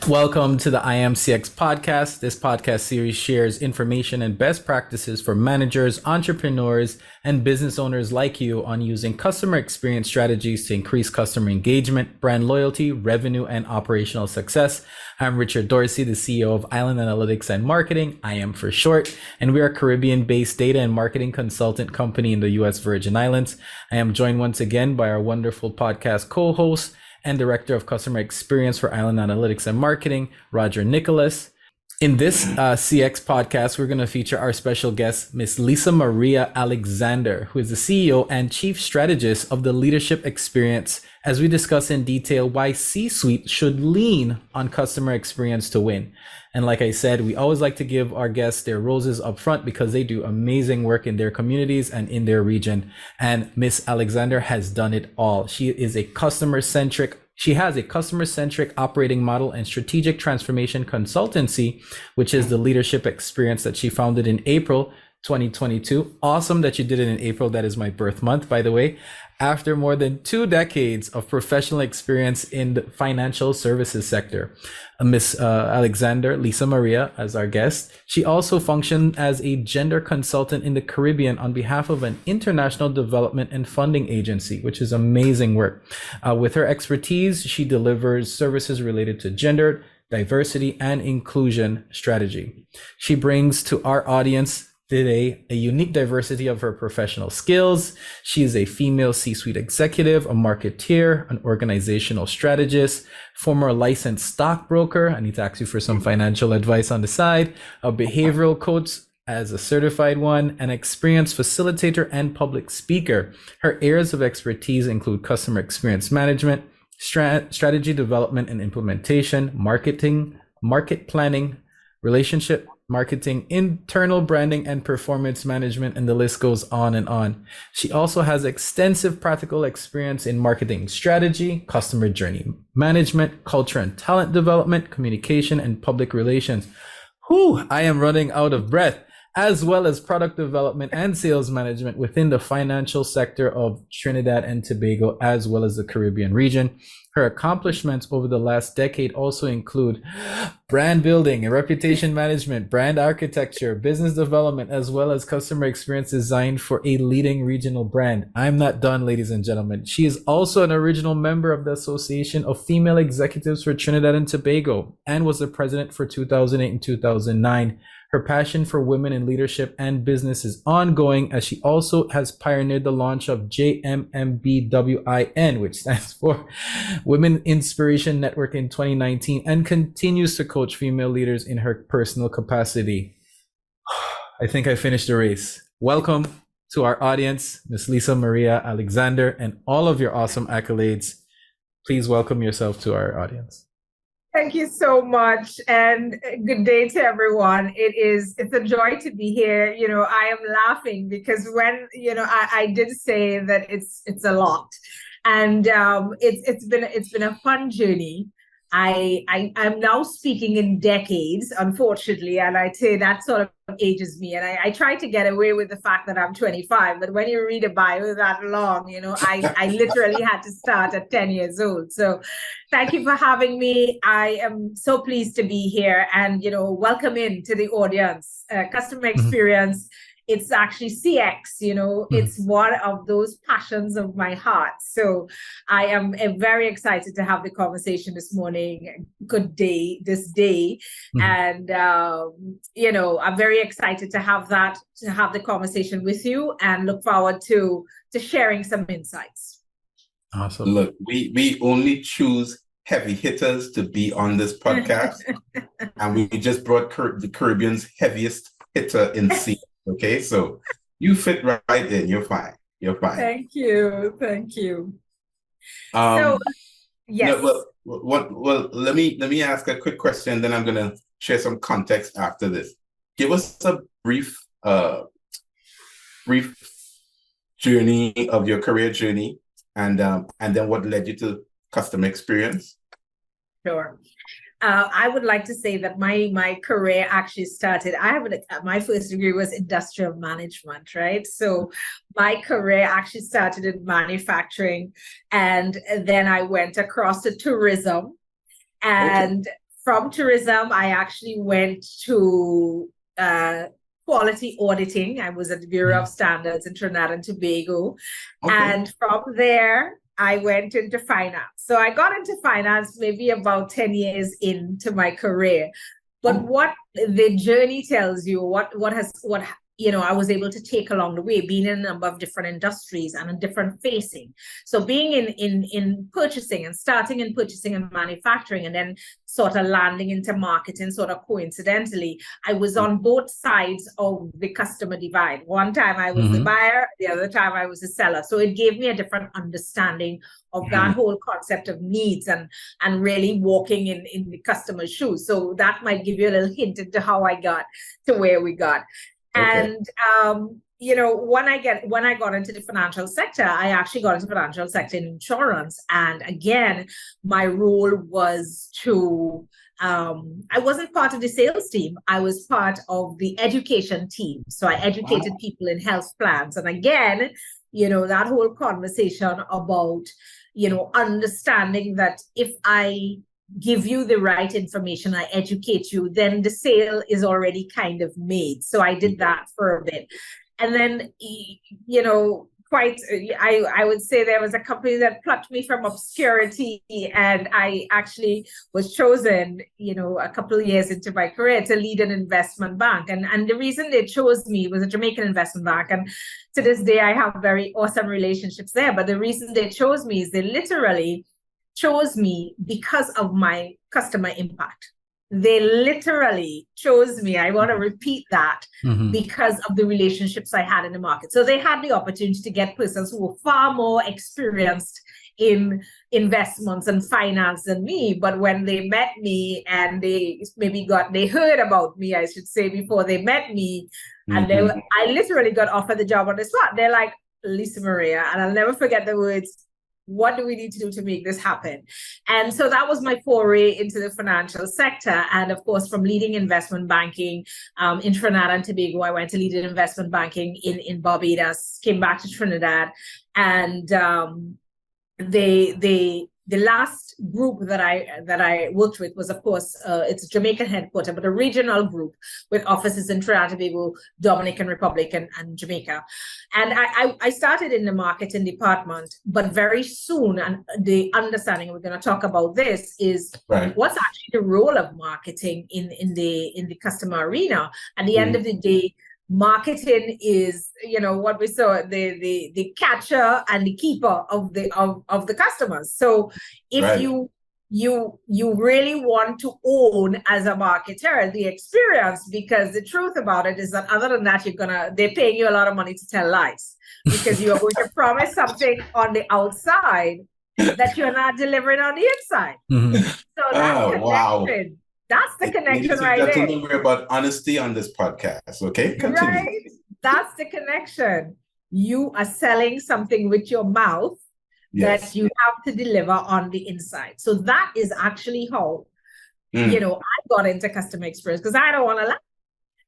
Welcome to the IAM CX Podcast. This podcast series shares information and best practices for managers, entrepreneurs, and business owners like you on using customer experience strategies to increase customer engagement, brand loyalty, revenue, and operational success. I'm Richard Dorsey, the CEO of Island Analytics and Marketing, IAM for short, and we are a Caribbean-based data and marketing consultant company in the U.S. Virgin Islands. I am joined once again by our wonderful podcast co-host and Director of Customer Experience for Island Analytics and Marketing, Roger Nicholas. In this CX podcast, we're going to feature our special guest, Miss Lisa Maria Alexander, who is the CEO and Chief Strategist of the Leadership Xperience, as we discuss in detail why C-suite should lean on customer experience to win. And like I said, we always like to give our guests their roses up front because they do amazing work in their communities and in their region. And Miss Alexander has done it all. She has a customer-centric operating model and strategic transformation consultancy, which is the Leadership Xperience that she founded in April 2022. Awesome that you did it in April. That is my birth month, by the way. After more than 2 decades of professional experience in the financial services sector. Miss Alexander, Lisa Maria, as our guest. She also functioned as a gender consultant in the Caribbean on behalf of an international development and funding agency, which is amazing work. With her expertise, she delivers services related to gender, diversity, and inclusion strategy. She brings to our audience today a unique diversity of her professional skills. She is a female C-suite executive, a marketeer, an organizational strategist, former licensed stockbroker. I need to ask you for some financial advice on the side, a behavioral coach as a certified one, an experienced facilitator and public speaker. Her areas of expertise include customer experience management, strategy development and implementation, marketing, market planning, relationship marketing, internal branding, and performance management, and the list goes on and on. She also has extensive practical experience in marketing strategy, customer journey management, culture and talent development, communication, and public relations. Whew, I am running out of breath, as well as product development and sales management within the financial sector of Trinidad and Tobago, as well as the Caribbean region. Her accomplishments over the last decade also include brand building and reputation management, brand architecture, business development, as well as customer experience design for a leading regional brand. I'm not done, ladies and gentlemen. She is also an original member of the Association of Female Executives for Trinidad and Tobago and was the president for 2008 and 2009. Her passion for women in leadership and business is ongoing, as she also has pioneered the launch of JMMBWIN, which stands for Women Inspiration Network, in 2019, and continues to coach female leaders in her personal capacity. I think I finished the race. Welcome to our audience, Miss Lisa Maria Alexander, and all of your awesome accolades. Please welcome yourself to our audience. Thank you so much, and good day to everyone. It's a joy to be here. I am laughing because when I did say that it's a lot, and it's been a fun journey. I'm now speaking in decades, unfortunately, and I'd say that sort of ages me. And I try to get away with the fact that I'm 25, but when you read a bio that long, I literally had to start at 10 years old. So thank you for having me. I am so pleased to be here, and welcome in to the audience. Customer experience. It's actually CX, it's one of those passions of my heart. So I am very excited to have the conversation this morning. Good day, this day. And, I'm very excited to have the conversation with you, and look forward to sharing some insights. Awesome. Look, we only choose heavy hitters to be on this podcast. And we just brought the Caribbean's heaviest hitter in CX. Okay, so you fit right in. You're fine. Thank you. So yes. No, well, let me ask a quick question. Then I'm gonna share some context after this. Give us a brief journey of your career journey, and then what led you to customer experience. Sure. I would like to say that my career actually started, my first degree was industrial management, right? So my career actually started in manufacturing, and then I went across to tourism. And from tourism, I actually went to quality auditing. I was at the Bureau of Standards in Trinidad and Tobago. Okay. And from there, I went into finance. So I got into finance maybe about 10 years into my career. But what the journey tells you, what I was able to take along the way, being in a number of different industries and a different facing. So being in purchasing and starting in purchasing and manufacturing, and then sort of landing into marketing sort of coincidentally, I was on both sides of the customer divide. One time I was the buyer, the other time I was the seller. So it gave me a different understanding of that whole concept of needs and really walking in the customer's shoes. So that might give you a little hint into how I got to where we got. And, when I got into the financial sector, I actually got into financial sector in insurance. And again, my role was to, I wasn't part of the sales team. I was part of the education team. So I educated people in health plans. And again, that whole conversation about, understanding that if I give you the right information, I educate you, then the sale is already kind of made. So I did that for a bit. And then, I would say there was a company that plucked me from obscurity, and I actually was chosen, a couple of years into my career to lead an investment bank. And the reason they chose me was a Jamaican investment bank. And to this day, I have very awesome relationships there. But the reason they chose me is they literally chose me because of my customer impact. They literally chose me. I want to repeat that because of the relationships I had in the market. So they had the opportunity to get persons who were far more experienced in investments and finance than me. But when they met me and they heard about me, I should say, before they met me, and I literally got offered the job on the spot. They're like, Lisa Maria, and I'll never forget the words, what do we need to do to make this happen? And so that was my foray into the financial sector. And of course, from leading investment banking in Trinidad and Tobago, I went to lead investment banking in Barbados, came back to Trinidad. And the last group that I worked with was, of course, it's a Jamaican headquarter, but a regional group with offices in Trinidad and Tobago, Dominican Republic, and Jamaica. And I started in the marketing department, but very soon, and the understanding we're going to talk about this is what's actually the role of marketing in the customer arena. At the end of the day, marketing is, what we saw, the catcher and the keeper of the customers. So if you really want to own as a marketer the experience, because the truth about it is that other than that, they're paying you a lot of money to tell lies, because you are going to promise something on the outside that you're not delivering on the inside. So that's connection. That's the connection right there. We're about honesty on this podcast, okay? Continue. Right? That's the connection. You are selling something with your mouth that you have to deliver on the inside. So that is actually how, I got into customer experience, because I don't want to lie.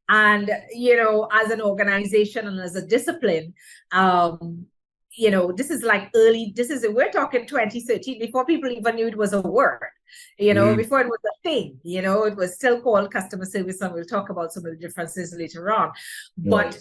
And, as an organization and as a discipline, this is like we're talking 2013, before people even knew it was a word, before it was a thing, it was still called customer service, and we'll talk about some of the differences later on. But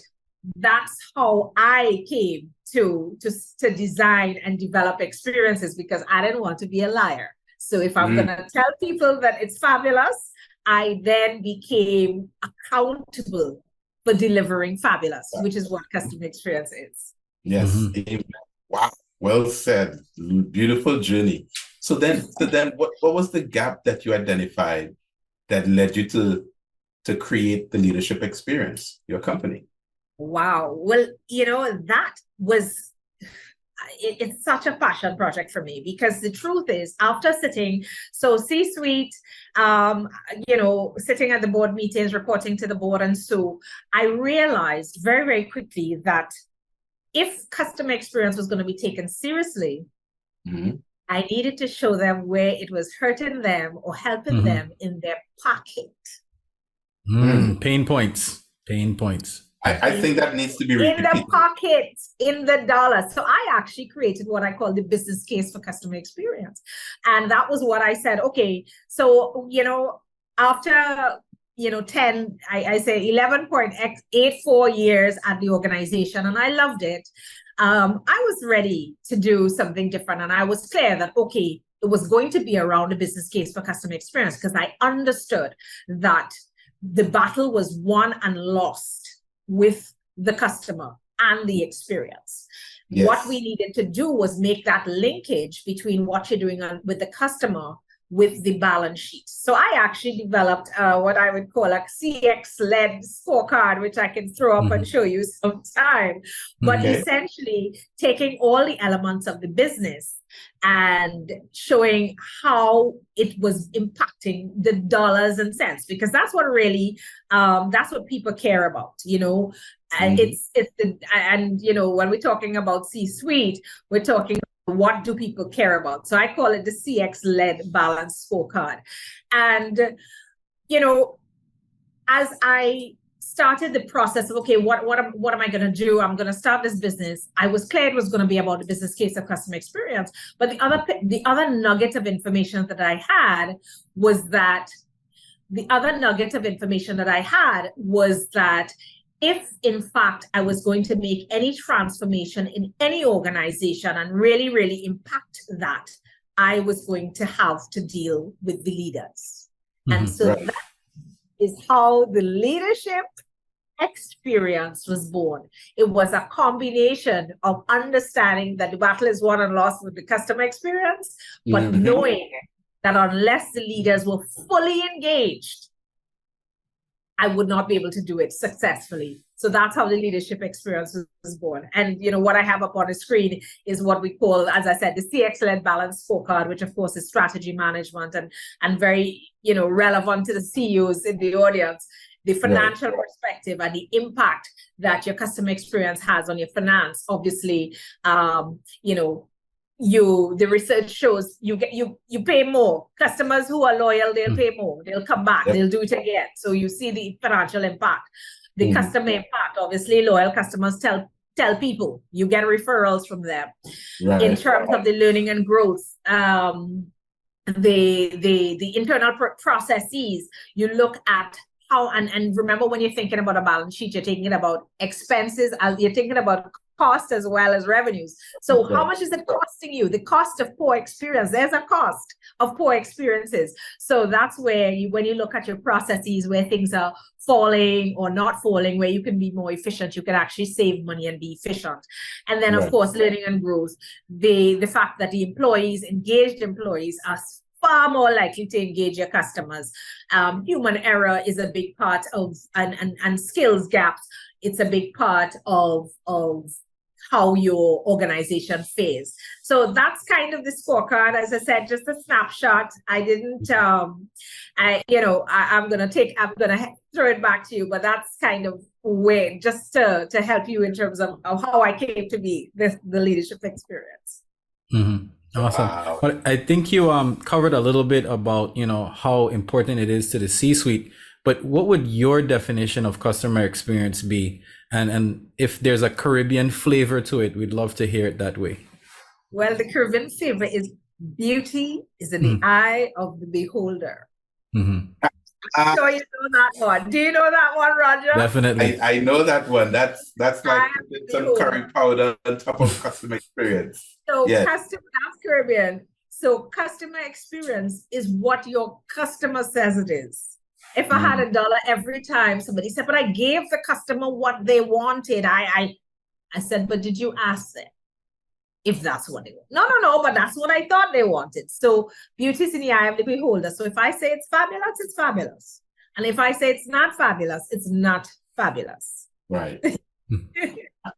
that's how I came to design and develop experiences, because I didn't want to be a liar. So if I'm going to tell people that it's fabulous, I then became accountable for delivering fabulous, which is what customer experience is. Yes. Amen. Wow. Well said. Beautiful journey. So then what was the gap that you identified that led you to create the leadership experience, your company? Wow. Well, that was, it's such a passion project for me, because the truth is, after sitting, so C-suite, sitting at the board meetings, reporting to the board, and so I realized very, very quickly that if customer experience was going to be taken seriously, I needed to show them where it was hurting them or helping them in their pocket. Pain points. I think that needs to be repeated. In the pocket, in the dollar. So I actually created what I call the business case for customer experience. And that was what I said, okay, so, after 10, I say 11.84 years at the organization, and I loved it. I was ready to do something different, and I was clear that, okay, it was going to be around a business case for customer experience, because I understood that the battle was won and lost with the customer and the experience. Yes. What we needed to do was make that linkage between what you're doing with the customer with the balance sheet. So I actually developed what I would call a CX-led scorecard, which I can throw up and show you sometime. But essentially taking all the elements of the business and showing how it was impacting the dollars and cents, because that's what really, that's what people care about, And when we're talking about C-suite, we're talking what do people care about? So I call it the CX-led balance scorecard. And, as I started the process of, okay, what am I going to do? I'm going to start this business. I was clear it was going to be about the business case of customer experience. But the other nugget of information that I had was that if, in fact, I was going to make any transformation in any organization and really, really impact that, I was going to have to deal with the leaders. And so that is how the leadership experience was born. It was a combination of understanding that the battle is won and lost with the customer experience, but knowing that unless the leaders were fully engaged, I would not be able to do it successfully. So that's how the leadership experience was born. And what I have up on the screen is what we call, as I said, the CX-led balance scorecard, which of course is strategy management and very, relevant to the CEOs in the audience, the financial perspective and the impact that your customer experience has on your finance. Obviously, the research shows you pay more. Customers who are loyal, they'll pay more. They'll come back. They'll do it again. So you see the financial impact, the customer impact. Obviously, loyal customers tell people. You get referrals from them. In terms of the learning and growth, the internal processes. You look at how and remember, when you're thinking about a balance sheet, you're thinking about expenses, you're thinking about cost as well as revenues. So how much is it costing you? The cost of poor experience. There's a cost of poor experiences. So that's where when you look at your processes, where things are falling or not falling, where you can be more efficient, you can actually save money and be efficient. And then of course, learning and growth, the fact that the engaged employees are far more likely to engage your customers. Human error is a big part of, and skills gaps, it's a big part of how your organization fares. So that's kind of the scorecard. As I said, just a snapshot. I didn't, I'm gonna throw it back to you, but that's kind of way just to help you in terms of how I came to be the leadership experience. Awesome. Wow. But I think you covered a little bit about, how important it is to the C-suite, but what would your definition of customer experience be? And if there's a Caribbean flavor to it, we'd love to hear it that way. Well, the Caribbean flavor is beauty is in the eye of the beholder. I'm sure you know that one. Do you know that one, Roger? Definitely. I know that one. That's like some curry powder on top of customer experience. So that's Caribbean. So customer experience is what your customer says it is. If I had $1 every time somebody said, but I gave the customer what they wanted, I said, but did you ask them if that's what they want? No, but that's what I thought they wanted. So beauty is in the eye of the beholder. So if I say it's fabulous, it's fabulous. And if I say it's not fabulous, it's not fabulous. Right.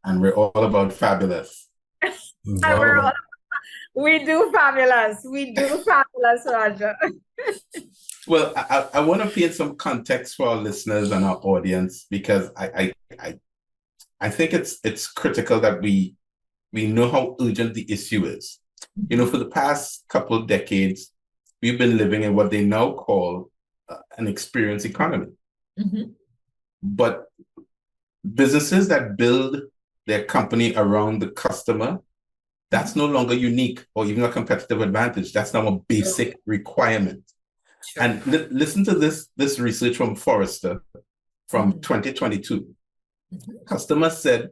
And we're all about fabulous. We do fabulous. We do fabulous, Roger. Well, I want to paint some context for our listeners and our audience, because I think it's critical that we know how urgent the issue is. For the past couple of decades, we've been living in what they now call an experience economy. But businesses that build their company around the customer, that's no longer unique or even a competitive advantage. That's now a basic requirement. Sure. And listen to this research from Forrester from 2022. Customers said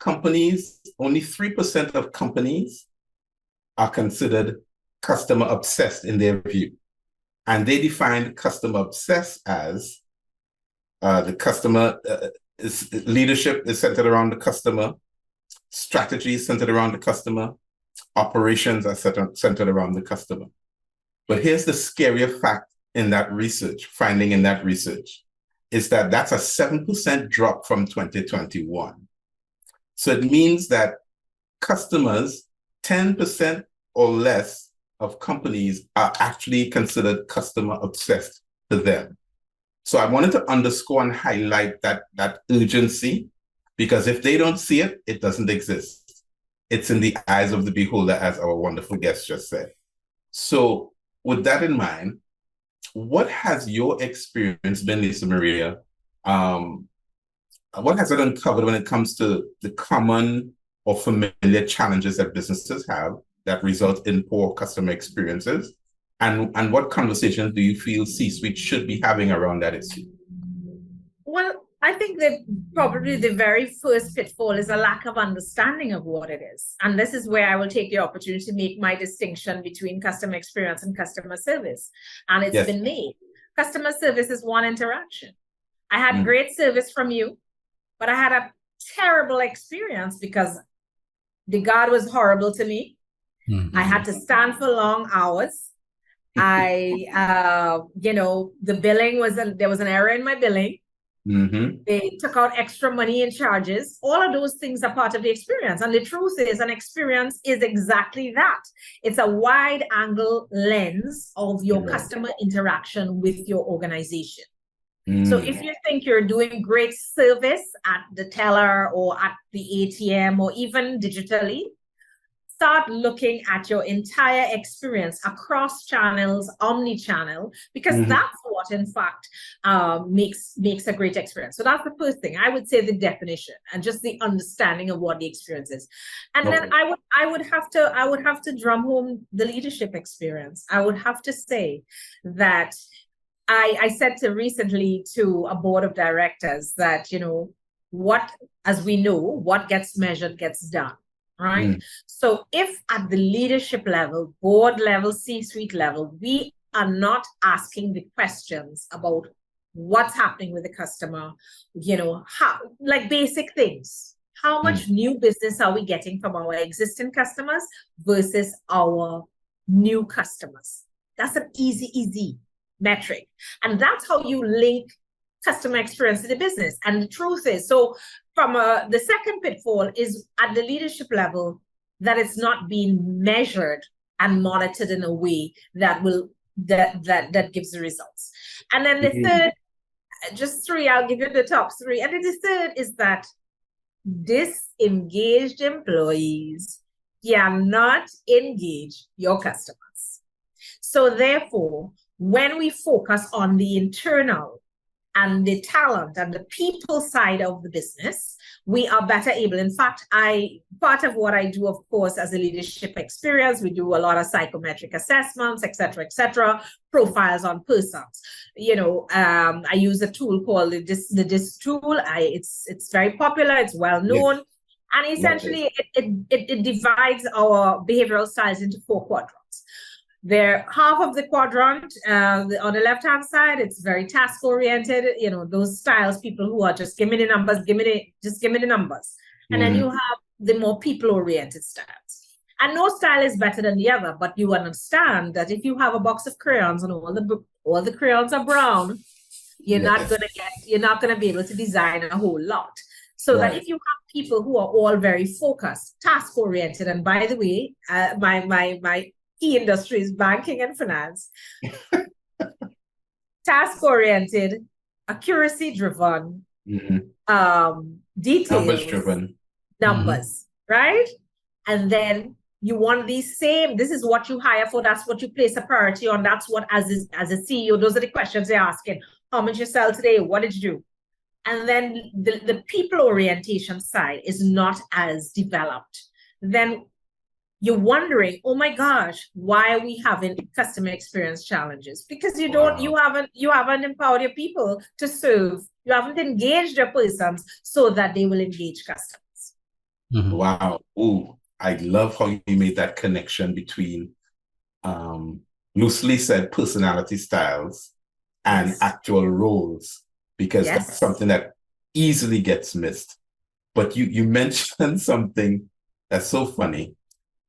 only 3% of companies are considered customer obsessed in their view. And they define customer obsessed as the customer leadership is centered around the customer, strategy is centered around the customer, operations are centered around the customer. But here's the scarier fact in that research, finding in that research, is that that's a 7% drop from 2021. So it means that customers, 10% or less of companies are actually considered customer obsessed to them. So I wanted to underscore and highlight that urgency, because if they don't see it, it doesn't exist. It's in the eyes of the beholder, as our wonderful guest just said. So with that in mind, what has your experience been, Lisa Maria? What has it uncovered when it comes to the common or familiar challenges that businesses have that result in poor customer experiences? And what conversations do you feel C-suite should be having around that issue? Well, I think that probably the very first pitfall is a lack of understanding of what it is. And this is where I will take the opportunity to make my distinction between customer experience and customer service. And it's been made. Customer service is one interaction. I had great service from you, but I had a terrible experience because the guard was horrible to me. I had to stand for long hours. The billing there was an error in my billing. They took out extra money in charges. All of those things are part of the experience. And the truth is, an experience is exactly that. It's a wide angle lens of your customer interaction with your organization. So if you think you're doing great service at the teller or at the ATM or even digitally, start looking at your entire experience across channels, omni-channel, because that's what, in fact, makes a great experience. So that's the first thing. I would say the definition and just the understanding of what the experience is. And then I would have to drum home the leadership experience. I would have to say that I said recently to a board of directors that, as we know, what gets measured gets done. Right. So if at the leadership level, board level, C-suite level, we are not asking the questions about what's happening with the customer, how, like basic things, how much new business are we getting from our existing customers versus our new customers? That's an easy metric. And that's how you link customer experience to the business. And the truth is, so from the second pitfall is at the leadership level, that it's not being measured and monitored in a way that gives the results. And then the third, just three, I'll give you the top three. And then the third is that disengaged employees cannot engage your customers. So therefore, when we focus on the internal and the talent and the people side of the business, we are better able. In fact, part of what I do, of course, as a leadership experience, we do a lot of psychometric assessments, et cetera, profiles on persons. I use a tool called the DISC tool. It's very popular, it's well known. And essentially it divides our behavioral styles into 4 quadrants. Half of the quadrant on the left-hand side, it's very task-oriented, those styles, people who are just give me the numbers, just give me the numbers. And then you have the more people-oriented styles. And no style is better than the other, but you understand that if you have a box of crayons and all the crayons are brown, you're not gonna be able to design a whole lot. So that if you have people who are all very focused, task-oriented, and by the way, my key industries, banking and finance, task-oriented, accuracy-driven, details, numbers-driven, right? And then you want this is what you hire for, that's what you place a priority on, that's what, as a CEO, those are the questions they're asking. How much you sell today? What did you do? And then the people orientation side is not as developed. Then you're wondering, oh my gosh, why are we having customer experience challenges? Because you haven't empowered your people to serve. You haven't engaged your persons so that they will engage customers. Mm-hmm. Wow. Ooh, I love how you made that connection between loosely said personality styles and actual roles, because that's something that easily gets missed. But you mentioned something that's so funny.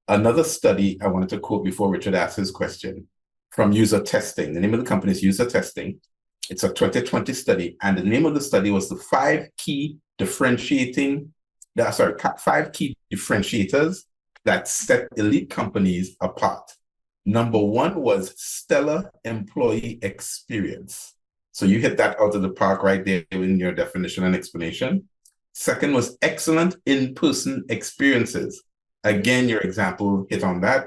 Another study I wanted to quote before Richard asked his question, from user testing. The name of the company is User Testing. It's a 2020 study, and the name of the study was the 5 key differentiators that set elite companies apart. Number 1 was stellar employee experience. So you hit that out of the park right there in your definition and explanation. Second was excellent in-person experiences. Again, your example hit on that.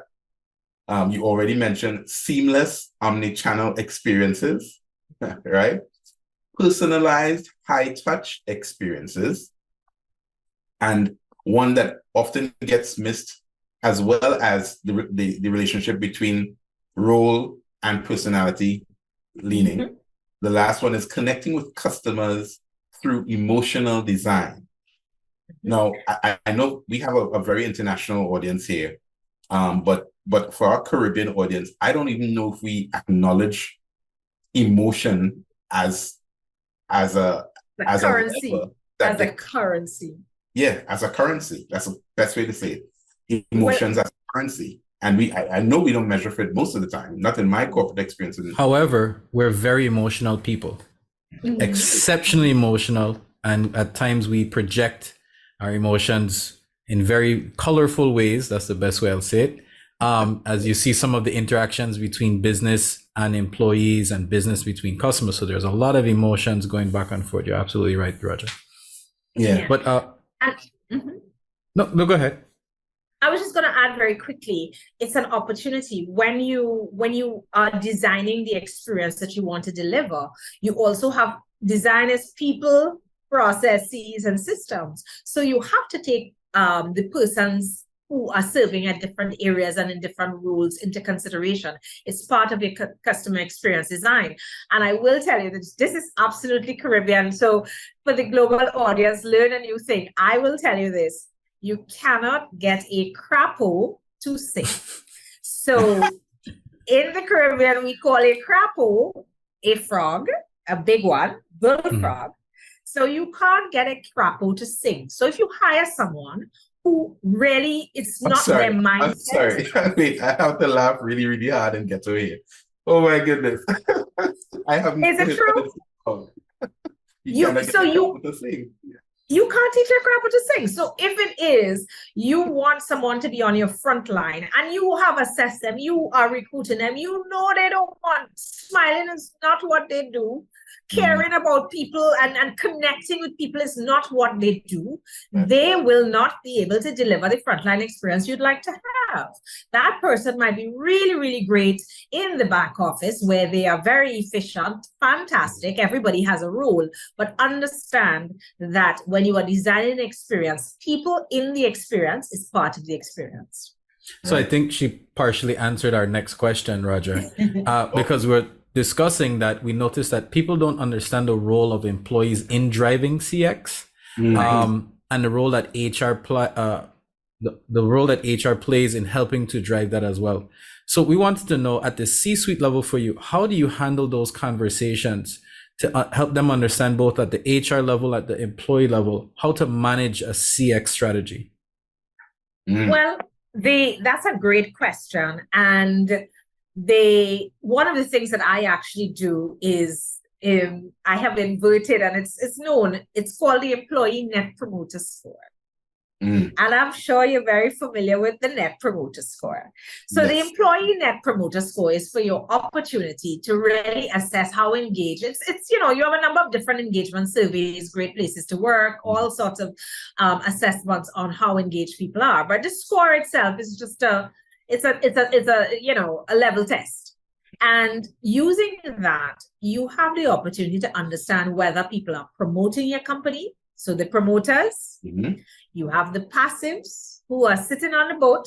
You already mentioned seamless omni-channel experiences, right? Personalized high-touch experiences. And one that often gets missed, as well as the relationship between role and personality leaning. Mm-hmm. The last one is connecting with customers through emotional design. Now, I know we have a very international audience here, but for our Caribbean audience, I don't even know if we acknowledge emotion as a currency. As a currency. Yeah, as a currency. That's the best way to say it. Emotions as a currency. And I know we don't measure for it most of the time, not in my corporate experience. However, we're very emotional people, exceptionally emotional. And at times we project our emotions in very colorful ways. That's the best way I'll say it. As you see some of the interactions between business and employees and business between customers. So there's a lot of emotions going back and forth. You're absolutely right, Roger. Yeah. But no, go ahead. I was just going to add very quickly, it's an opportunity when you are designing the experience that you want to deliver. You also have designers, people, processes, and systems. So you have to take the persons who are serving at different areas and in different roles into consideration. It's part of your customer experience design. And I will tell you that this is absolutely Caribbean. So for the global audience, learn a new thing. I will tell you this. You cannot get a crapo to sing. So in the Caribbean, we call a crapo a frog, a big one, bullfrog. So you can't get a crapo to sing. So if you hire someone who really, it's not their mindset. I'm sorry. Wait, I have to laugh really, really hard and get to here. Oh my goodness. I haven't. Is it true? You can't teach a crapo to sing. So if it is, you want someone to be on your front line and you have assessed them, you are recruiting them, you know they don't want, smiling is not what they do. Caring about people and connecting with people is not what they do. They will not be able to deliver the frontline experience you'd like to have. That person might be really, really great in the back office where they are very efficient, fantastic. Everybody has a role, but understand that when you are designing an experience, people in the experience is part of the experience. So I think she partially answered our next question, Roger, because we're discussing that we noticed that people don't understand the role of employees in driving CX, and the role that HR the role that HR plays in helping to drive that as well. So we wanted to know at the C-suite level for you, how do you handle those conversations to help them understand both at the HR level, at the employee level, how to manage a CX strategy? Well, that's a great question. And one of the things that I actually do is I have inverted, and it's called the Employee Net Promoter Score. And I'm sure you're very familiar with the Net Promoter Score. So the Employee Net Promoter Score is for your opportunity to really assess how engaged. It's you have a number of different engagement surveys, great places to work, all sorts of assessments on how engaged people are. But the score itself is just a level test. And using that, you have the opportunity to understand whether people are promoting your company. So the promoters, you have the passives who are sitting on the boat,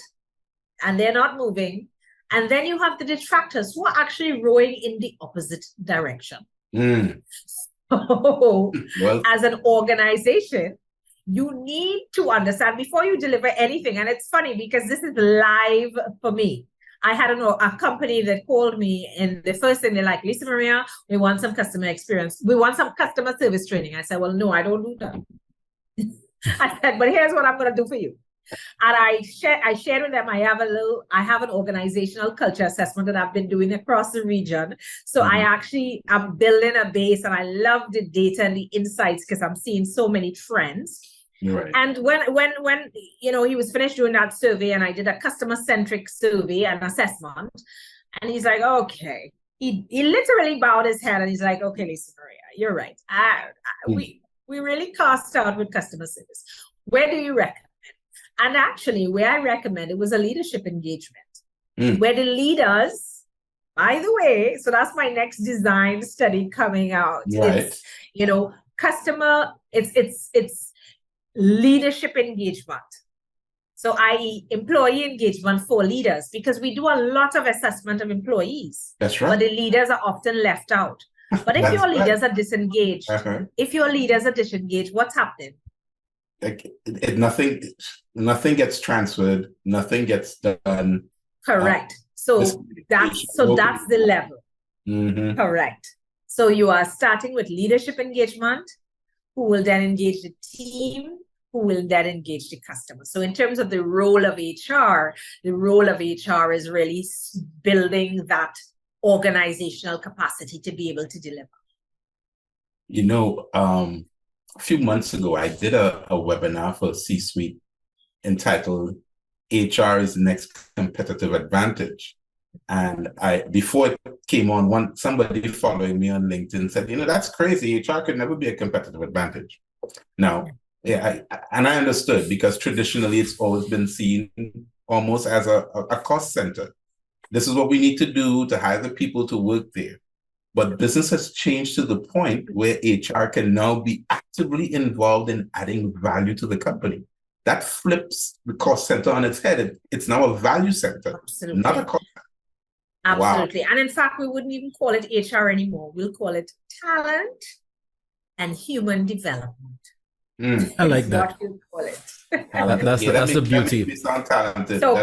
and they're not moving. And then you have the detractors who are actually rowing in the opposite direction. So, Well, as an organization, you need to understand before you deliver anything. And it's funny because this is live for me. I had a company that called me, and the first thing they're like, Lisa Maria, we want some customer experience. We want some customer service training. I said, well, no, I don't do that. I said, but here's what I'm going to do for you. And I shared with them, I have an organizational culture assessment that I've been doing across the region. So I'm building a base, and I love the data and the insights because I'm seeing so many trends. Right. And when he was finished doing that survey, and I did a customer-centric survey and assessment, and he's like, okay, he literally bowed his head and he's like, okay, Lisa Maria, you're right. We really cast out with customer service. Where do you recommend? And actually, where I recommend it was a leadership engagement, where the leaders, by the way, so that's my next design study coming out. Right. It's leadership engagement. So i.e. employee engagement for leaders, because we do a lot of assessment of employees. That's right. But the leaders are often left out. But if your leaders are disengaged, what's happening? Like nothing gets transferred, nothing gets done. Correct. So that's the level. Correct. So you are starting with leadership engagement, who will then engage the team, who will then engage the customer. So in terms of the role of HR is really building that organizational capacity to be able to deliver. A few months ago, I did a webinar for C-Suite entitled HR is the Next Competitive Advantage. And before it came on, somebody following me on LinkedIn said, that's crazy. HR could never be a competitive advantage. Now, I understood, because traditionally it's always been seen almost as a cost center. This is what we need to do to hire the people to work there. But business has changed to the point where HR can now be actively involved in adding value to the company. That flips the cost center on its head. It's now a value center, Absolutely. Not a cost center. Absolutely. Wow. And in fact, we wouldn't even call it HR anymore. We'll call it talent and human development. I like that. What we'll call it. That's the beauty. That makes me sound talented. So,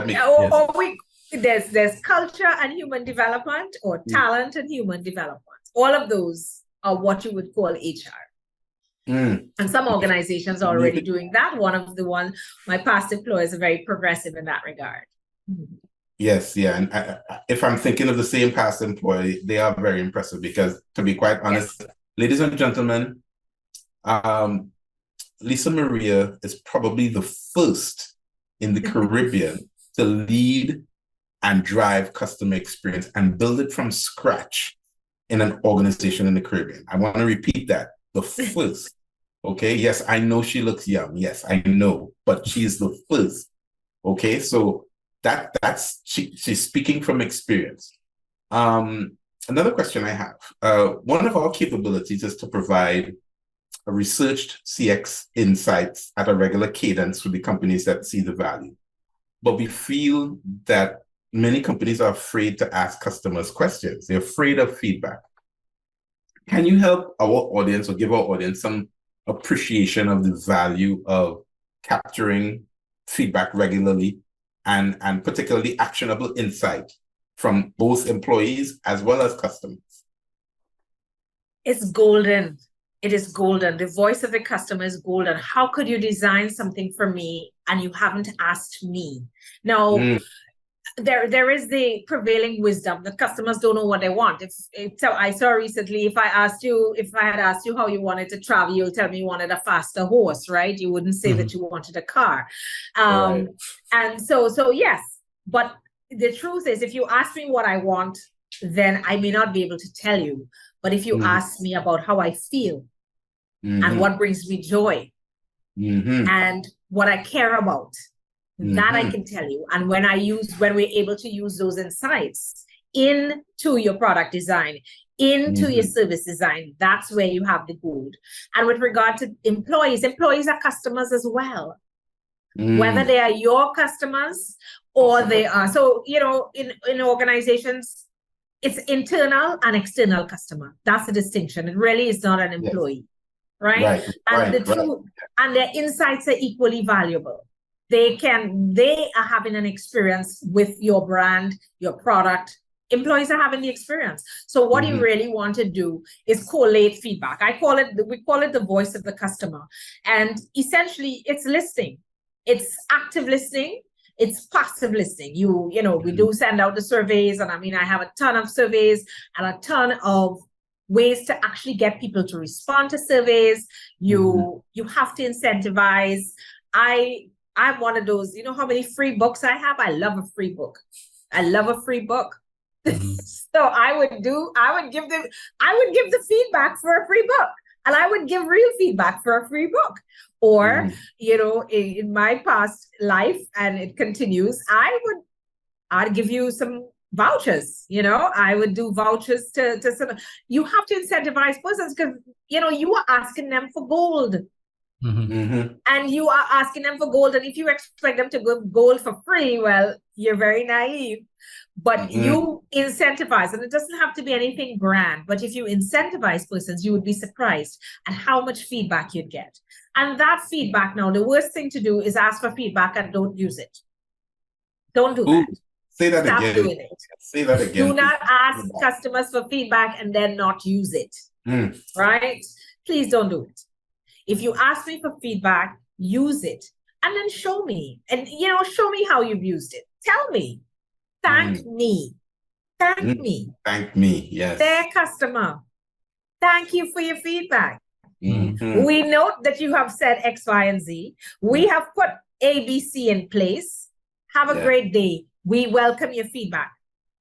there's culture and human development, or talent and human development. All of those are what you would call HR. And some organizations are already doing that. My past employers are very progressive in that regard. Yes, yeah. And if I'm thinking of the same past employee, they are very impressive, because, to be quite honest, ladies and gentlemen, Lisa Maria is probably the first in the Caribbean to lead and drive customer experience and build it from scratch in an organization in the Caribbean. I want to repeat that. The first. Okay. Yes, I know she looks young. Yes, I know, but she's the first. Okay. So she's speaking from experience. Another question I have, one of our capabilities is to provide a researched CX insights at a regular cadence for the companies that see the value. But we feel that many companies are afraid to ask customers questions. They're afraid of feedback. Can you help our audience, or give our audience some appreciation of the value of capturing feedback regularly, and particularly actionable insight from both employees as well as customers? It's golden. It is golden. The voice of the customer is golden. How could you design something for me and you haven't asked me? Now, there is the prevailing wisdom that customers don't know what they want. So I saw recently, if I had asked you how you wanted to travel, you'll tell me you wanted a faster horse, right? You wouldn't say that you wanted a car. Right. And so yes, but the truth is, if you ask me what I want, then I may not be able to tell you. But if you ask me about how I feel and what brings me joy and what I care about, that I can tell you. And when we're able to use those insights into your product design, into your service design, that's where you have the gold. And with regard to employees are customers as well. whether they are your customers or they are. So, in organizations, it's internal and external customer. That's the distinction. It really is not an employee, right? And the truth and their insights are equally valuable. They are having an experience with your brand, your product. Employees are having the experience. So what you really want to do is collate feedback. We call it the voice of the customer. And essentially it's listening. It's active listening. It's passive listening. We do send out the surveys, and I have a ton of surveys and a ton of ways to actually get people to respond to surveys. You have to incentivize. I'm one of those, how many free books I have? I love a free book. So I would give the feedback for a free book, and I would give real feedback for a free book. Or, in my past life, and it continues, I'd give you some vouchers. I would do vouchers to some. You have to incentivize persons because you are asking them for gold. And you are asking them for gold, and if you expect them to give gold for free, well, you're very naive. But you incentivize, and it doesn't have to be anything grand, but if you incentivize persons, you would be surprised at how much feedback you'd get. And that feedback, now, the worst thing to do is ask for feedback and don't use it. Don't do that. Say that Stop again. doing it. Say that again. Do not ask customers for feedback and then not use it. Right? Please don't do it. If you ask me for feedback, use it, and then show me. And, show me how you've used it. Tell me. Thank me. Thank me. Thank me, yes. Their customer. Thank you for your feedback. We note that you have said X, Y, and Z. We have put A, B, C in place. Have a great day. We welcome your feedback.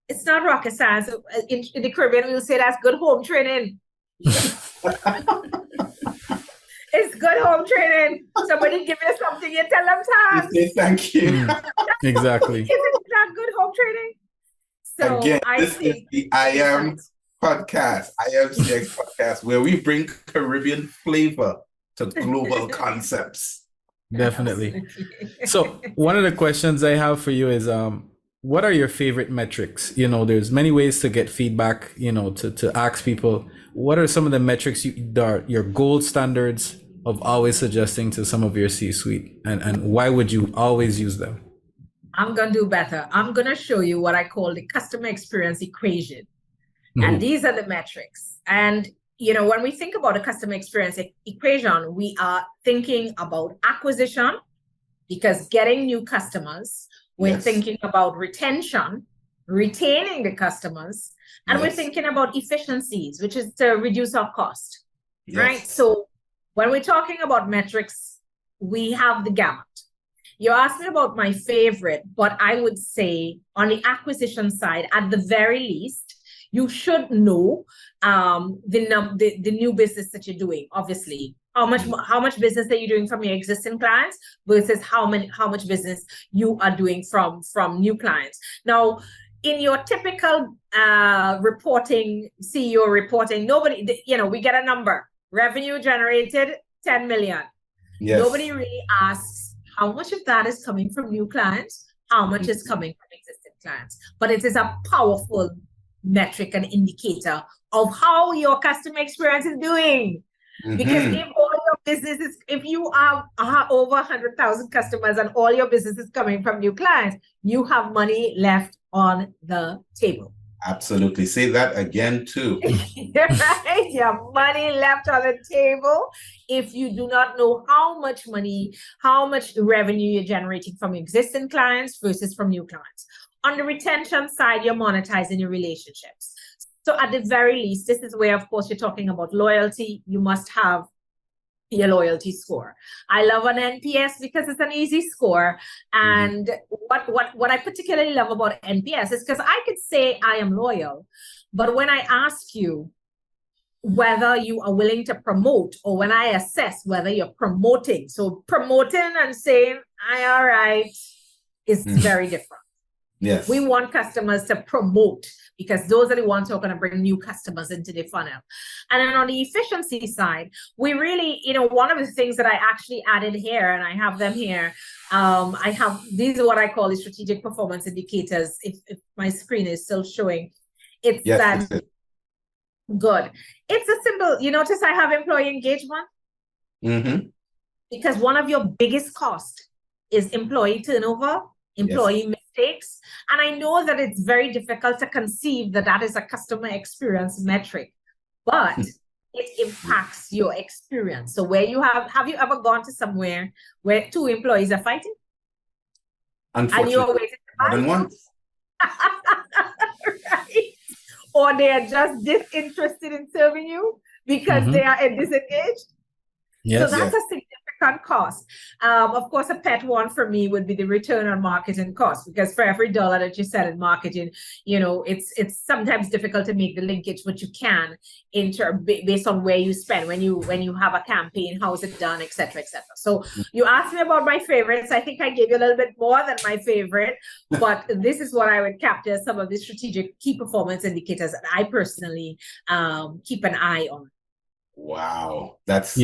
It's not rocket science. In the Caribbean, we'll say that's good home training. It's good home training. Somebody give you something, you tell them thanks. You say thank you. Exactly. Isn't that good home training? So again, this is the IAM Podcast, IAM CX Podcast, where we bring Caribbean flavor to global concepts. Definitely. So one of the questions I have for you is, what are your favorite metrics? There's many ways to get feedback, to ask people, what are some of the metrics your gold standards of always suggesting to some of your C-suite, and why would you always use them? I'm going to do better. I'm going to show you what I call the customer experience equation. And these are the metrics. And, when we think about a customer experience equation, we are thinking about acquisition, because getting new customers, we're thinking about retention, retaining the customers, and we're thinking about efficiencies, which is to reduce our cost, right? So when we're talking about metrics, we have the gamut. You asked me about my favorite, but I would say on the acquisition side, at the very least, you should know the new business that you're doing. Obviously, how much business are you doing from your existing clients versus how much business you are doing from new clients. Now, in your typical reporting, CEO reporting, nobody, we get a number, revenue generated 10 million. Nobody really asks how much of that is coming from new clients, how much is coming from existing clients. But it is a powerful metric and indicator of how your customer experience is doing. Because if all your businesses, if you are over 100,000 customers and all your business is coming from new clients, you have money left on the table. Absolutely. Say that again too. Right? You have money left on the table if you do not know how much money, how much revenue you're generating from existing clients versus from new clients. On the retention side, you're monetizing your relationships. So at the very least, this is where, of course, you're talking about loyalty. You must have your loyalty score. I love an NPS because it's an easy score. And what I particularly love about NPS is because I could say I am loyal, but when I ask you whether you are willing to promote, or when I assess whether you're promoting, so promoting and saying, all right, is very different. Yes. We want customers to promote, because those are the ones who are going to bring new customers into the funnel. And then on the efficiency side, we really, one of the things that I actually added here, and I have them here, these are what I call the strategic performance indicators. If my screen is still showing, it's yes, good. It's a simple, you notice I have employee engagement? Mm-hmm. Because one of your biggest costs is employee turnover, employee mistakes. And I know that it's very difficult to conceive that that is a customer experience metric, but it impacts your experience. So where you have you ever gone to somewhere where two employees are fighting? Unfortunately, and you're waiting to more than once. Right? Or they are just disinterested in serving you because they are disengaged. Yes. So that's a significant cost. Of course, a pet one for me would be the return on marketing cost, because for every dollar that you sell in marketing, it's sometimes difficult to make the linkage, but you can based on where you spend when you have a campaign, how is it done, etc., etc. So you asked me about my favorites. I think I gave you a little bit more than my favorite, but this is what I would capture as some of the strategic key performance indicators that I personally keep an eye on. Wow, that's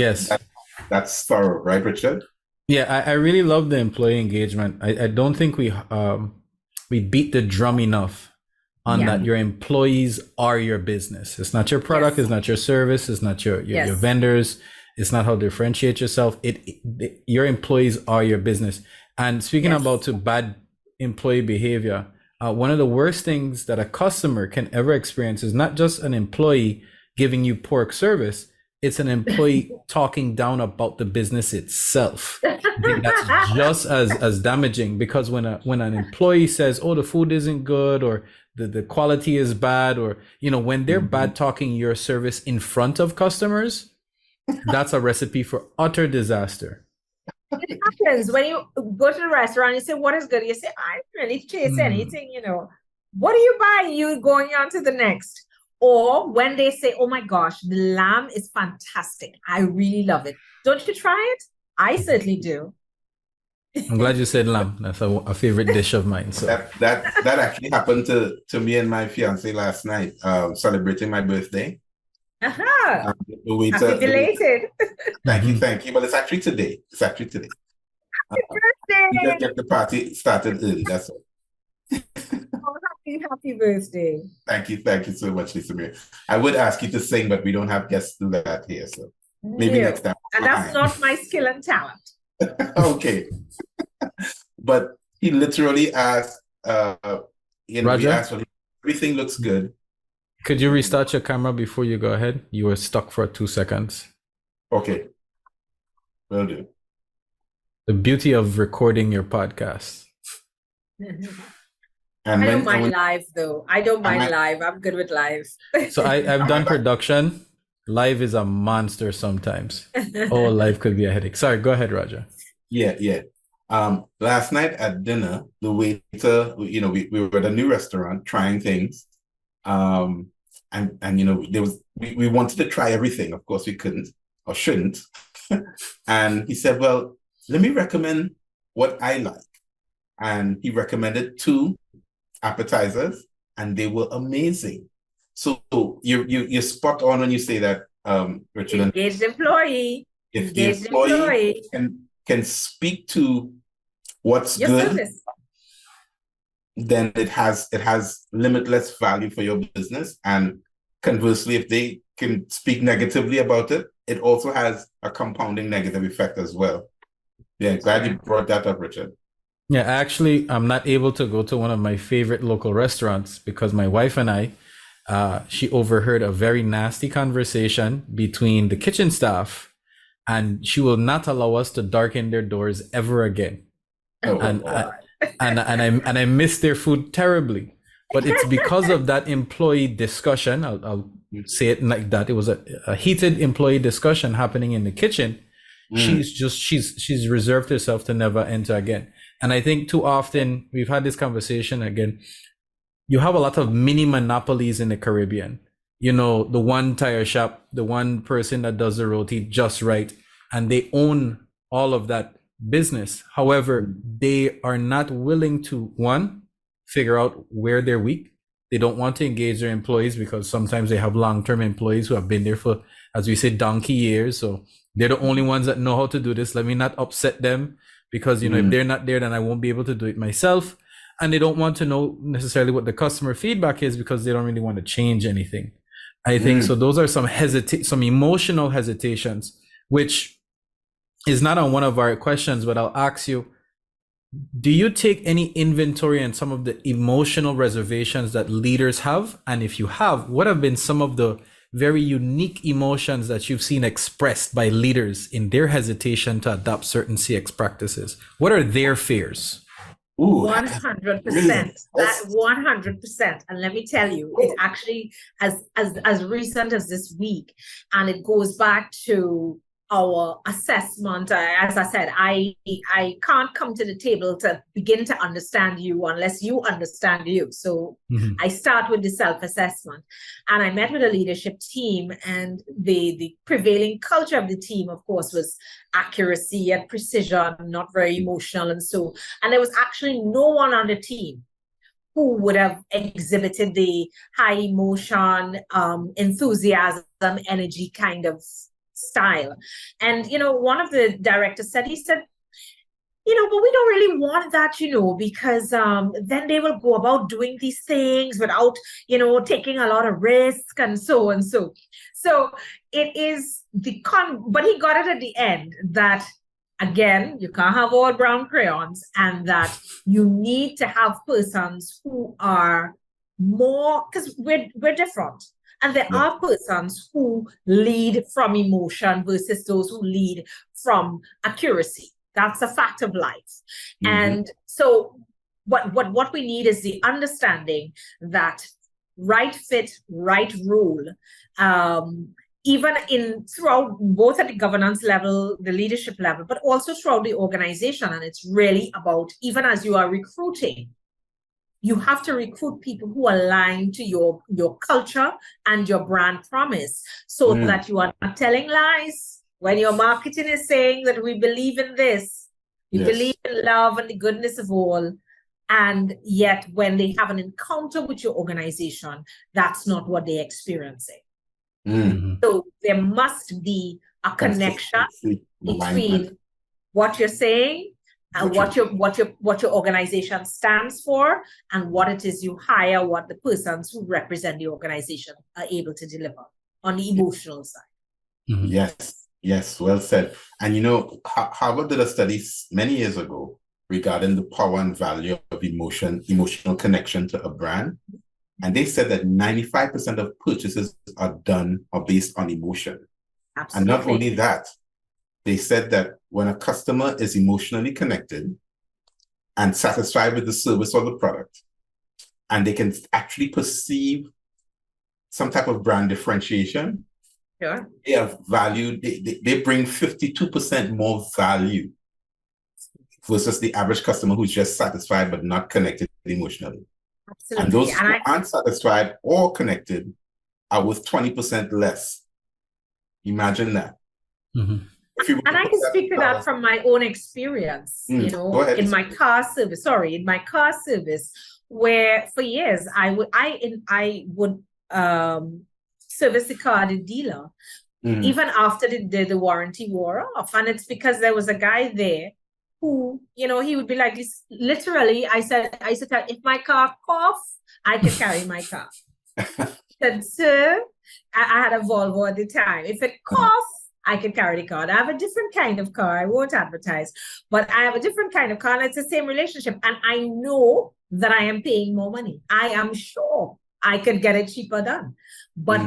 thorough, right, Richard? Yeah, I really love the employee engagement. I don't think we beat the drum enough on that. Your employees are your business. It's not your product. It's not your service. It's not your vendors. It's not how to differentiate yourself. Your employees are your business. And speaking about bad employee behavior, one of the worst things that a customer can ever experience is not just an employee giving you poor service. It's an employee talking down about the business itself. I think that's just as damaging, because when an employee says, "Oh, the food isn't good," or the quality is bad, or when they're bad talking your service in front of customers, that's a recipe for utter disaster. It happens when you go to the restaurant. You say, "What is good?" You say, "I didn't really taste anything." What are you buying? You going on to the next. Or when they say, "Oh my gosh, the lamb is fantastic. I really love it. Don't you try it?" I certainly do. I'm glad you said lamb. That's a favorite dish of mine. So that actually happened to me and my fiance last night, celebrating my birthday. Happy belated. Thank you. But it's actually today. Happy We birthday. just get the party started early. That's all. Happy birthday. Thank you so much, Lisa Marie. I would ask you to sing, but we don't have guests to do that here, so maybe next time. And that's not my skill and talent. Okay. But he literally asked, Roger? we asked, everything looks good. Could you restart your camera before you go ahead? You were stuck for 2 seconds. Okay. Will do. The beauty of recording your podcast. And I don't mind live, though. I don't mind live. I'm good with live. So I've done production. Live is a monster sometimes. Oh, live could be a headache. Sorry, go ahead, Roger. Yeah. Last night at dinner, the waiter, we were at a new restaurant trying things. And we wanted to try everything. Of course, we couldn't or shouldn't. And he said, "Well, let me recommend what I like." And he recommended 2 appetizers, and they were amazing. So you're spot on when you say that, Richard. Engaged employee. If the employee can speak to what's your good, service, then it has limitless value for your business. And conversely, if they can speak negatively about it, it also has a compounding negative effect as well. Yeah, glad you brought that up, Richard. Yeah, actually, I'm not able to go to one of my favorite local restaurants because my wife and I, she overheard a very nasty conversation between the kitchen staff, and she will not allow us to darken their doors ever again. And I miss their food terribly. But it's because of that employee discussion. I'll say it like that. It was a heated employee discussion happening in the kitchen. She's reserved herself to never enter again. And I think too often we've had this conversation again. You have a lot of mini monopolies in the Caribbean. The one tire shop, the one person that does the roti just right, and they own all of that business. However, they are not willing to, one, figure out where they're weak. They don't want to engage their employees because sometimes they have long-term employees who have been there for, as we say, donkey years. So they're the only ones that know how to do this. Let me not upset them because, if they're not there, then I won't be able to do it myself. And they don't want to know necessarily what the customer feedback is because they don't really want to change anything. I think so. Those are some emotional hesitations, which is not on one of our questions, but I'll ask you, do you take any inventory on some of the emotional reservations that leaders have? And if you have, what have been some of the very unique emotions that you've seen expressed by leaders in their hesitation to adopt certain CX practices? What are their fears? 100%. 100%. And let me tell you, it actually as recent as this week, and it goes back to our assessment. As I said, I can't come to the table to begin to understand you unless you understand you. So I start with the self-assessment. And I met with a leadership team, and the prevailing culture of the team, of course, was accuracy and precision, not very emotional. And there was actually no one on the team who would have exhibited the high emotion, enthusiasm, energy kind of style. And, one of the directors said, he said, but we don't really want that, because then they will go about doing these things without, taking a lot of risk and so and so. So it is but he got it at the end that, again, you can't have all brown crayons, and that you need to have persons who are more, because we're different. And there are persons who lead from emotion versus those who lead from accuracy. That's a fact of life. And so what we need is the understanding that right fit, right role, even throughout both at the governance level, the leadership level, but also throughout the organization. And it's really about, even as you are recruiting, you have to recruit people who align to your culture and your brand promise, so that you are not telling lies when your marketing is saying that we believe in this, we believe in love and the goodness of all. And yet when they have an encounter with your organization, that's not what they're experiencing. So there must be a connection between what you're saying and what your organization stands for, and what it is you hire, what the persons who represent the organization are able to deliver on the emotional side. Yes, well said. And Harvard did a study many years ago regarding the power and value of emotional connection to a brand. And they said that 95% of purchases are based on emotion. Absolutely. And not only that, they said that when a customer is emotionally connected and satisfied with the service or the product, and they can actually perceive some type of brand differentiation, they have value, they bring 52% more value versus the average customer who's just satisfied but not connected emotionally. Absolutely. And those who aren't satisfied or connected are worth 20% less. Imagine that. And I can speak to that from my own experience, in my car service, where for years I would service the car at the dealer, even after the warranty wore off. And it's because there was a guy there who, he would be like, literally, I said, if my car coughs, I can carry my car. I said, sir, I had a Volvo at the time. If it coughs, I can carry the car. I have a different kind of car. I won't advertise, but I have a different kind of car, and it's the same relationship. And I know that I am paying more money. I am sure I could get it cheaper done. But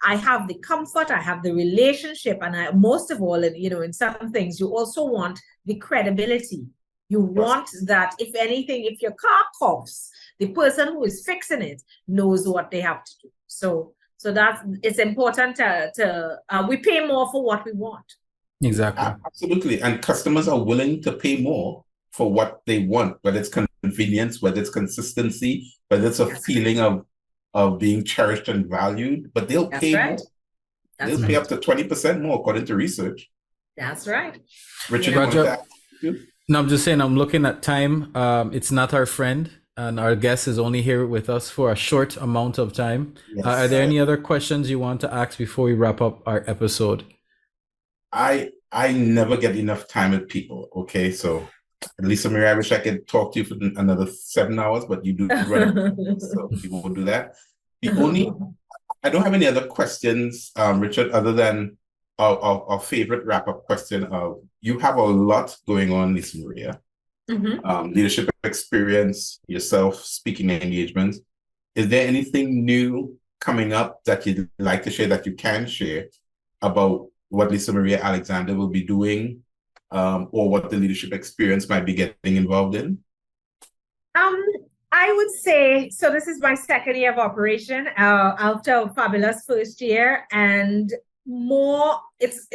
I have the comfort, I have the relationship, and most of all, in some things, you also want the credibility. You want that, if anything, if your car coughs, the person who is fixing it knows what they have to do. So it's important to we pay more for what we want. Exactly. Absolutely. And customers are willing to pay more for what they want, whether it's convenience, whether it's consistency, whether it's a feeling of being cherished and valued, but they'll pay more. They'll pay up to 20% more, according to research. That's right. Richard, No, I'm just saying, I'm looking at time. It's not our friend. and our guest is only here with us for a short amount of time. Yes. Are there any other questions you want to ask before we wrap up our episode? I never get enough time with people. Okay, so Lisa Marie, I wish I could talk to you for another 7 hours, but you do run, so we won't do that. I don't have any other questions, Richard, other than our favorite wrap-up question of, you have a lot going on, Lisa Maria. Leadership experience, yourself, speaking engagements. Is there anything new coming up that you'd like to share, that you can share about what Lisa Maria Alexander will be doing, or what the leadership experience might be getting involved in? I would say, so this is my second year of operation after a fabulous first year, and more, it's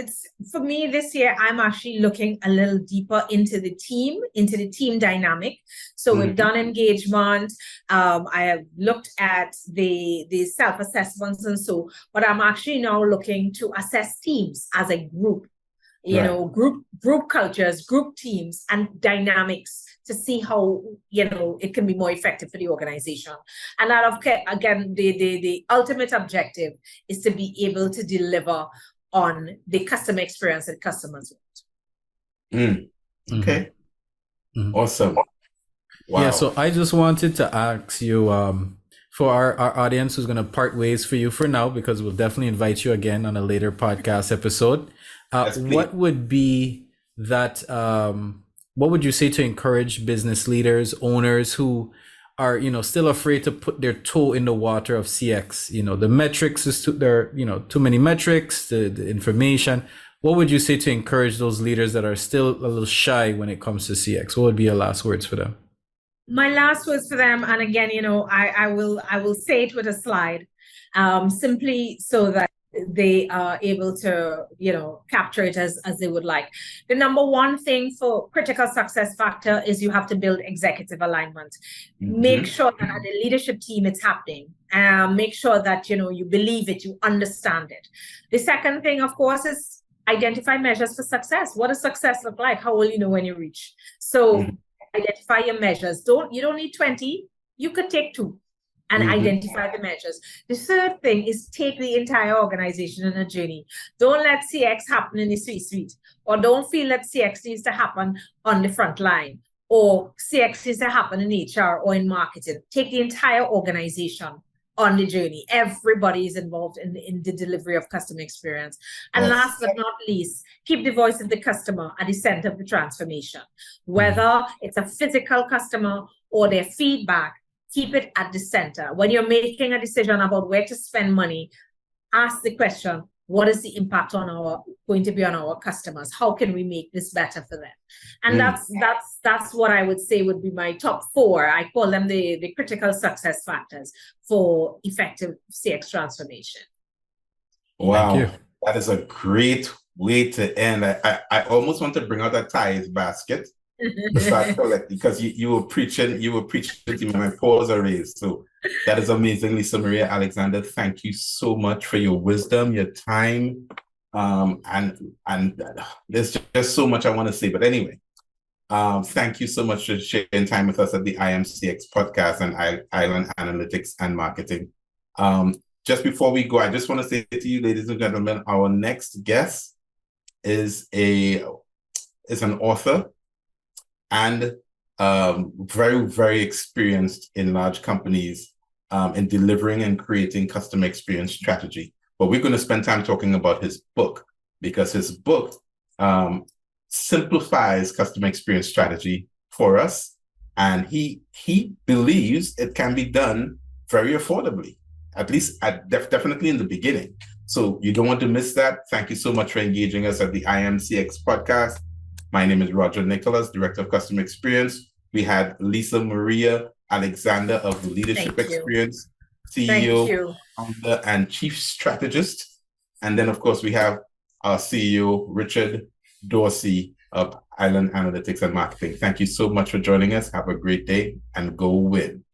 for me this year, I'm actually looking a little deeper into the team dynamic. So we've done engagement. I have looked at the self-assessments and so, but I'm actually now looking to assess teams as a group, group cultures, group teams, and dynamics to see how, it can be more effective for the organization. And that, again, the ultimate objective is to be able to deliver on the customer experience that customers want. Okay. Awesome. Wow. Yeah, so I just wanted to ask you, for our audience who's going to part ways for you for now, because we'll definitely invite you again on a later podcast episode. What would be that, what would you say to encourage business leaders, owners who are, still afraid to put their toe in the water of CX? The metrics is too many metrics, the information. What would you say to encourage those leaders that are still a little shy when it comes to CX? What would be your last words for them? My last words for them, and again, I will say it with a slide, simply so that they are able to, capture it as they would like. The number one thing for critical success factor is you have to build executive alignment. Make sure that at the leadership team it's happening. Make sure that, you believe it, you understand it. The second thing, of course, is identify measures for success. What does success look like? How will you know when you reach? So identify your measures. You don't need 20, you could take 2. And identify the measures. The third thing is take the entire organization on a journey. Don't let CX happen in the C-suite, or don't feel that CX needs to happen on the front line, or CX needs to happen in HR or in marketing. Take the entire organization on the journey. Everybody is involved in the delivery of customer experience. And last but not least, keep the voice of the customer at the center of the transformation. Whether it's a physical customer or their feedback, keep it at the center. When you're making a decision about where to spend money, ask the question, what is the impact going to be on our customers? How can we make this better for them? And that's what I would say would be my top 4. I call them the critical success factors for effective CX transformation. Wow. Thank you. That is a great way to end. I almost want to bring out a ties basket. Because you were preaching to me, my paws are raised. So that is amazing, Lisa Maria Alexander. Thank you so much for your wisdom, your time, and there's just so much I want to say. But anyway, thank you so much for sharing time with us at the IAM CX Podcast and Island Analytics and Marketing. Just before we go, I just want to say to you, ladies and gentlemen, our next guest is an author and very, very experienced in large companies in delivering and creating customer experience strategy. But we're going to spend time talking about his book, because his book simplifies customer experience strategy for us. And he believes it can be done very affordably, at least definitely in the beginning. So you don't want to miss that. Thank you so much for engaging us at the IAM CX Podcast. My name is Roger Nicholas, Director of Customer Experience. We had Lisa Maria Alexander of Leadership Experience, CEO, founder, and Chief Strategist. And then, of course, we have our CEO, Richard Dorsey of Island Analytics and Marketing. Thank you so much for joining us. Have a great day and go win.